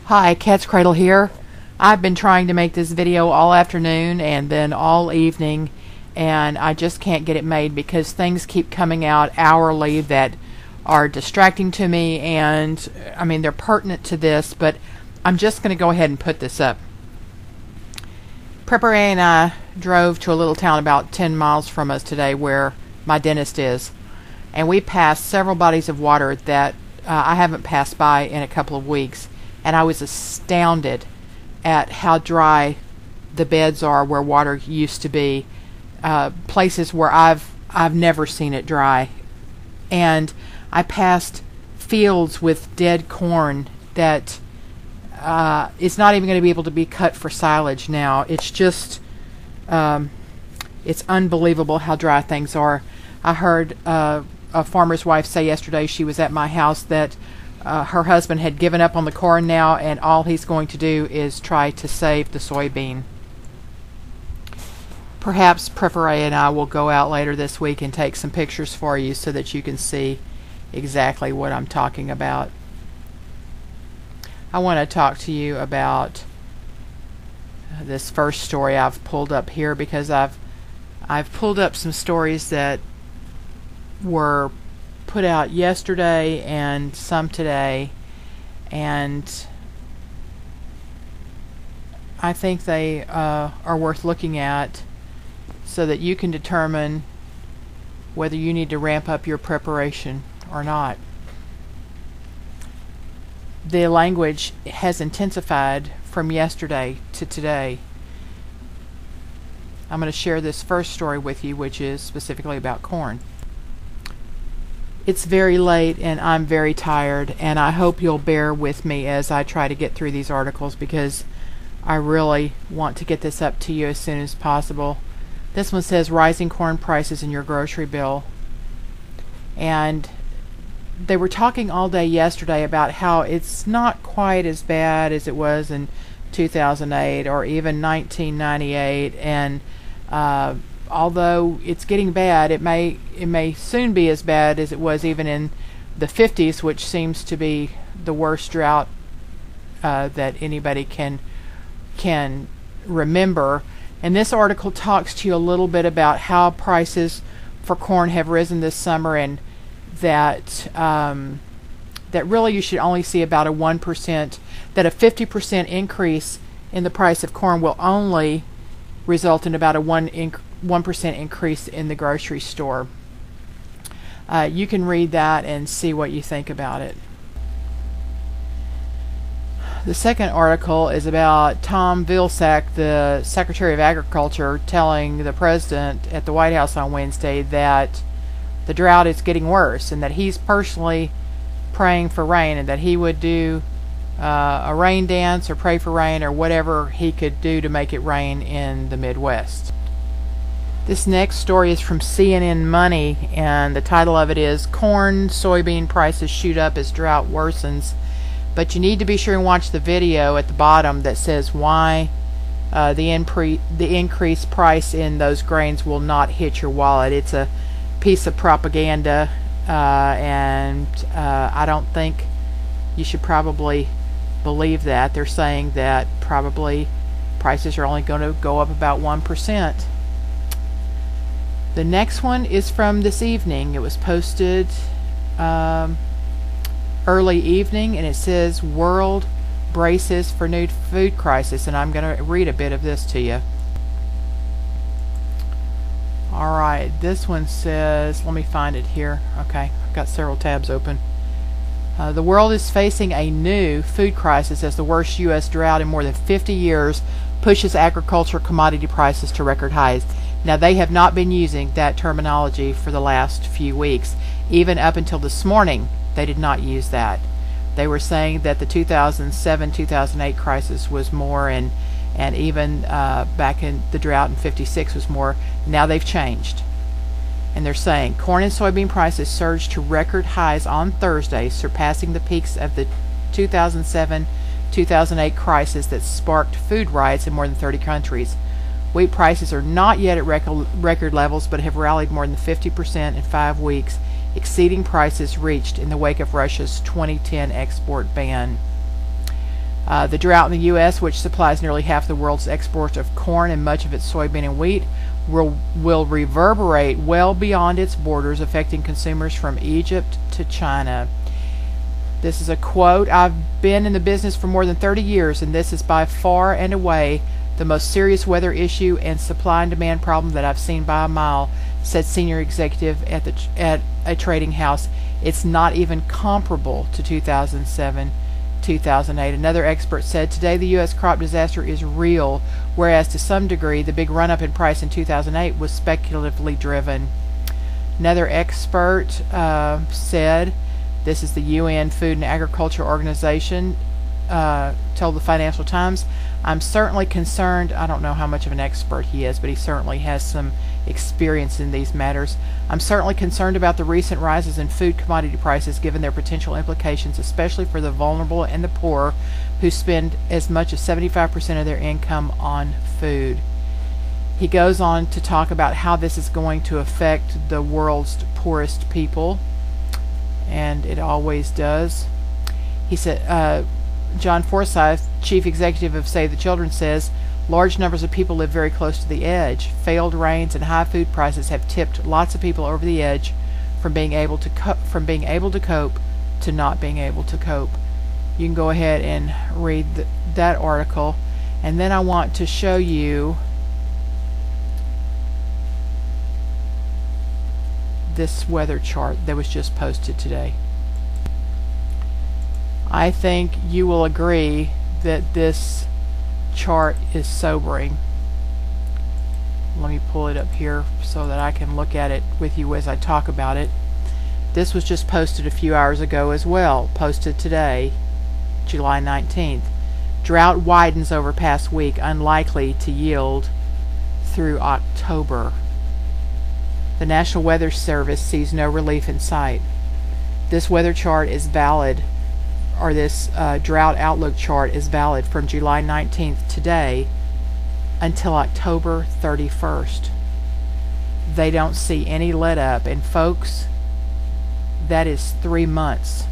Hi, Cat's Cradle here. I've been trying to make this video all afternoon and then all evening, and I just can't get it made because things keep coming out hourly that are distracting to me, and I mean they're pertinent to this, but I'm just going to go ahead and put this up. Prepper and I drove to a little town about 10 miles from us today where my dentist is, and we passed several bodies of water that I haven't passed by in a couple of weeks, and I was astounded at how dry the beds are where water used to be, places where I've never seen it dry. And I passed fields with dead corn that it's not even going to be able to be cut for silage now. It's just it's unbelievable how dry things are. I heard a farmer's wife say yesterday, she was at my house, that her husband had given up on the corn now, and all he's going to do is try to save the soybean. Perhaps Prepper and I will go out later this week and take some pictures for you so that you can see exactly what I'm talking about. I want to talk to you about this first story I've pulled up here, because I've pulled up some stories that were put out yesterday and some today, and I think they are worth looking at so that you can determine whether you need to ramp up your preparation or not. The language has intensified from yesterday to today. I'm going to share this first story with you, which is specifically about corn. It's very late and I'm very tired, and I hope you'll bear with me as I try to get through these articles, because I really want to get this up to you as soon as possible. This one says rising corn prices in your grocery bill, and they were talking all day yesterday about how it's not quite as bad as it was in 2008 or even 1998, and although it's getting bad, it may soon be as bad as it was even in the 50s, which seems to be the worst drought that anybody can remember. And this article talks to you a little bit about how prices for corn have risen this summer, and that that really you should only see about a 1%, that a 50% increase in the price of corn will only result in about a 1% increase in the grocery store. You can read that and see what you think about it. The second article is about Tom Vilsack, the Secretary of Agriculture, telling the President at the White House on Wednesday that the drought is getting worse, and that he's personally praying for rain, and that he would do a rain dance or pray for rain or whatever he could do to make it rain in the Midwest. This next story is from CNN Money, and the title of it is "Corn Soybean Prices Shoot Up as Drought Worsens." But you need to be sure and watch the video at the bottom that says why the increased price in those grains will not hit your wallet. It's a piece of propaganda, and I don't think you should probably believe that. They're saying that probably prices are only going to go up about 1%. The next one is from this evening. It was posted early evening, and it says world braces for new food crisis, and I'm going to read a bit of this to you. Alright, this one says, let me find it here. Okay, I've got several tabs open. The world is facing a new food crisis as the worst U.S. drought in more than 50 years pushes agriculture commodity prices to record highs. Now, they have not been using that terminology for the last few weeks. Even up until this morning, they did not use that. They were saying that the 2007-2008 crisis was more, and even back in the drought in 56 was more. Now they've changed, and they're saying corn and soybean prices surged to record highs on Thursday, surpassing the peaks of the 2007-2008 crisis that sparked food riots in more than 30 countries. Wheat prices are not yet at record levels, but have rallied more than 50% in 5 weeks, exceeding prices reached in the wake of Russia's 2010 export ban. The drought in the U.S., which supplies nearly half the world's exports of corn and much of its soybean and wheat, will reverberate well beyond its borders, affecting consumers from Egypt to China. This is a quote. "I've been in the business for more than 30 years, and this is by far and away the most serious weather issue and supply and demand problem that I've seen by a mile," said senior executive at a trading house. "It's not even comparable to 2007, 2008. Another expert said, "Today the U.S. crop disaster is real, whereas to some degree the big run-up in price in 2008 was speculatively driven." Another expert said, this is the UN Food and Agriculture Organization, told the Financial Times, "I'm certainly concerned." I don't know how much of an expert he is, but he certainly has some experience in these matters. "I'm certainly concerned about the recent rises in food commodity prices, given their potential implications, especially for the vulnerable and the poor, who spend as much as 75% of their income on food." He goes on to talk about how this is going to affect the world's poorest people, and it always does. He said, John Forsyth, chief executive of Save the Children, says, "Large numbers of people live very close to the edge. Failed rains and high food prices have tipped lots of people over the edge from being able to cope to not being able to cope." You can go ahead and read that article, and then I want to show you this weather chart that was just posted today. I think you will agree that this chart is sobering. Let me pull it up here so that I can look at it with you as I talk about it. This was just posted a few hours ago as well, posted today, July 19th. "Drought widens over past week, unlikely to yield through October. The National Weather Service sees no relief in sight." This weather chart is valid, or this Drought Outlook chart is valid from July 19th today until October 31st. They don't see any let up, and folks, that is 3 months.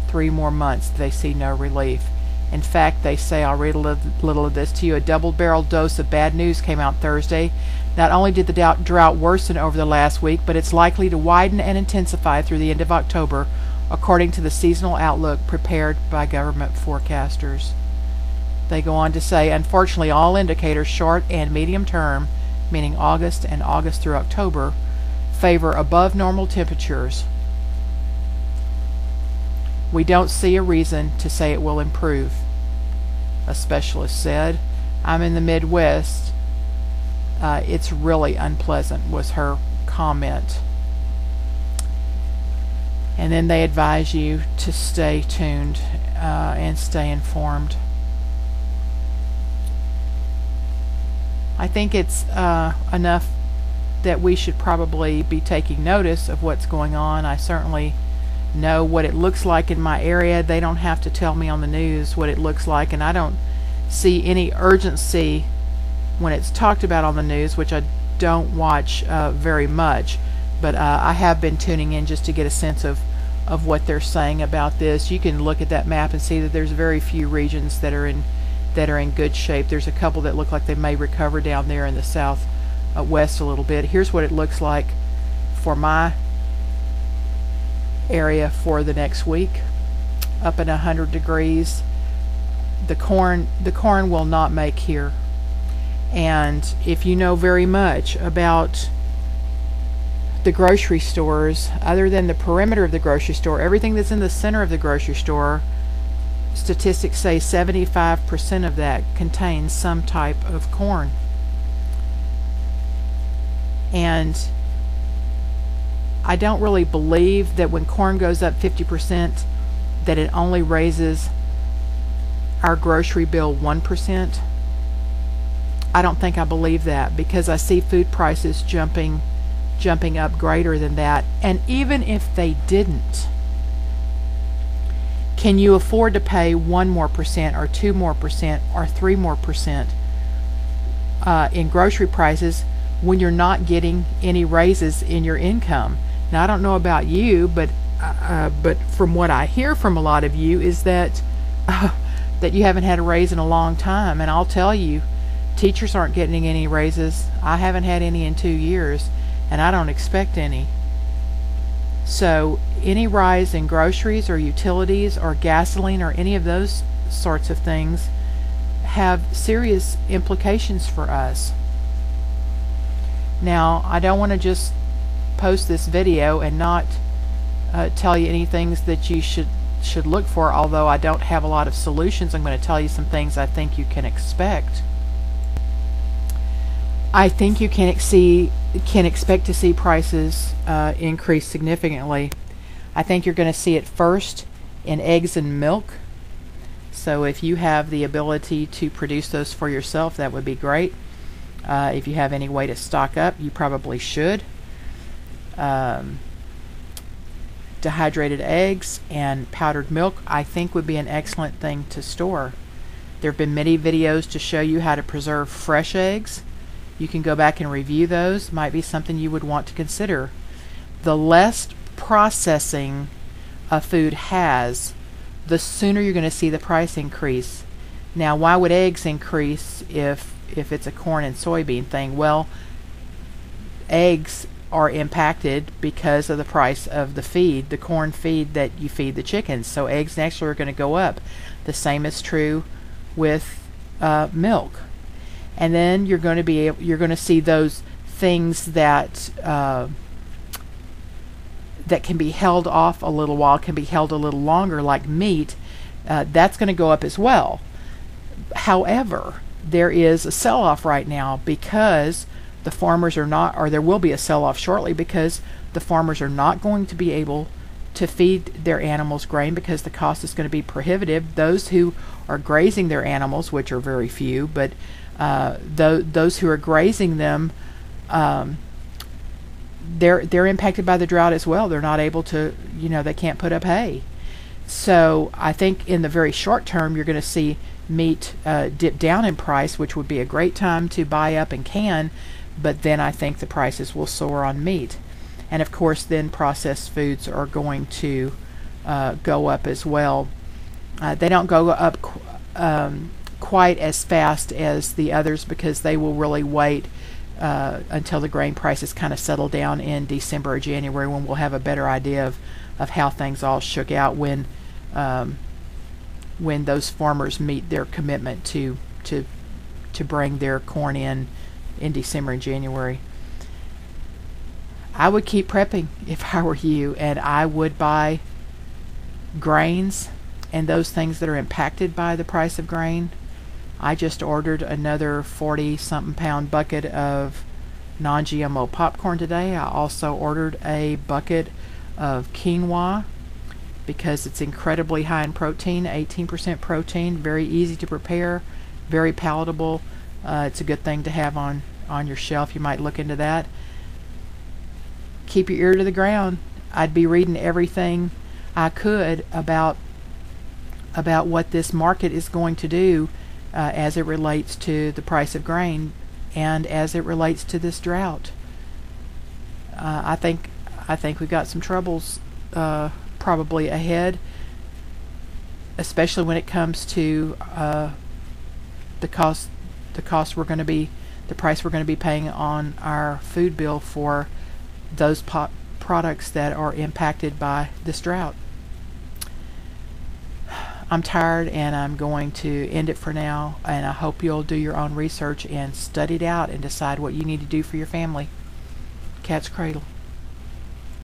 3 more months they see no relief. In fact, they say, I'll read a little of this to you, "A double-barreled dose of bad news came out Thursday. Not only did the drought worsen over the last week, but it's likely to widen and intensify through the end of October, according to the seasonal outlook prepared by government forecasters." They go on to say, "Unfortunately, all indicators, short and medium term, meaning August and August through October, favor above normal temperatures. We don't see a reason to say it will improve," a specialist said. "I'm in the Midwest. It's really unpleasant," was her comment. And then they advise you to stay tuned and stay informed. I think it's enough that we should probably be taking notice of what's going on. I certainly know what it looks like in my area. They don't have to tell me on the news what it looks like, and I don't see any urgency when it's talked about on the news, which I don't watch very much, but I have been tuning in just to get a sense of what they're saying about this. You can look at that map and see that there's very few regions that are in good shape. There's a couple that look like they may recover down there in the south west a little bit. Here's what it looks like for my area for the next week. Up in 100 degrees. The corn will not make here. And if you know very much about the grocery stores, other than the perimeter of the grocery store, everything that's in the center of the grocery store, statistics say 75% of that contains some type of corn. And I don't really believe that when corn goes up 50% that it only raises our grocery bill 1%. I don't think I believe that, because I see food prices jumping up greater than that. And even if they didn't, can you afford to pay 1 more percent or 2 more percent or 3 more percent in grocery prices when you're not getting any raises in your income? Now, I don't know about you, but from what I hear from a lot of you is that that you haven't had a raise in a long time. And I'll tell you, teachers aren't getting any raises. I haven't had any in 2 years, and I don't expect any. So any rise in groceries or utilities or gasoline or any of those sorts of things have serious implications for us. Now, I don't want to just post this video and not tell you any things that you should look for, although I don't have a lot of solutions. I'm going to tell you some things I think you can expect. I think you can expect to see prices increase significantly. I think you're going to see it first in eggs and milk. So if you have the ability to produce those for yourself, that would be great. If you have any way to stock up, you probably should. Dehydrated eggs and powdered milk, I think, would be an excellent thing to store. There have been many videos to show you how to preserve fresh eggs. You can go back and review those. Might be something you would want to consider. The less processing a food has, the sooner you're going to see the price increase. Now, why would eggs increase if it's a corn and soybean thing? Well, eggs are impacted because of the price of the feed, the corn feed that you feed the chickens. So eggs naturally are going to go up. The same is true with milk. And then you're going to see those things that that can be held off a little while, can be held a little longer, like meat. That's going to go up as well. However, there is a sell-off right now because the farmers are not, or there will be a sell-off shortly because the farmers are not going to be able to feed their animals grain because the cost is going to be prohibitive. Those who are grazing their animals, which are very few, but those who are grazing them, they're impacted by the drought as well. They're not able to, they can't put up hay. So I think in the very short term, you're going to see meat dip down in price, which would be a great time to buy up and can, but then I think the prices will soar on meat. And of course, then processed foods are going to go up as well. They don't go up quite as fast as the others because they will really wait until the grain prices kind of settle down in December or January, when we'll have a better idea of how things all shook out when those farmers meet their commitment to bring their corn in December and January. I would keep prepping if I were you, and I would buy grains and those things that are impacted by the price of grain. I just ordered another 40-something pound bucket of non-GMO popcorn today. I also ordered a bucket of quinoa because it's incredibly high in protein, 18% protein, very easy to prepare, very palatable. It's a good thing to have on your shelf. You might look into that. Keep your ear to the ground. I'd be reading everything I could about what this market is going to do as it relates to the price of grain and as it relates to this drought. I think we've got some troubles probably ahead, especially when it comes to the price we're going to be paying on our food bill for those products that are impacted by this drought. I'm tired and I'm going to end it for now, and I hope you'll do your own research and study it out and decide what you need to do for your family. Cat's cradle.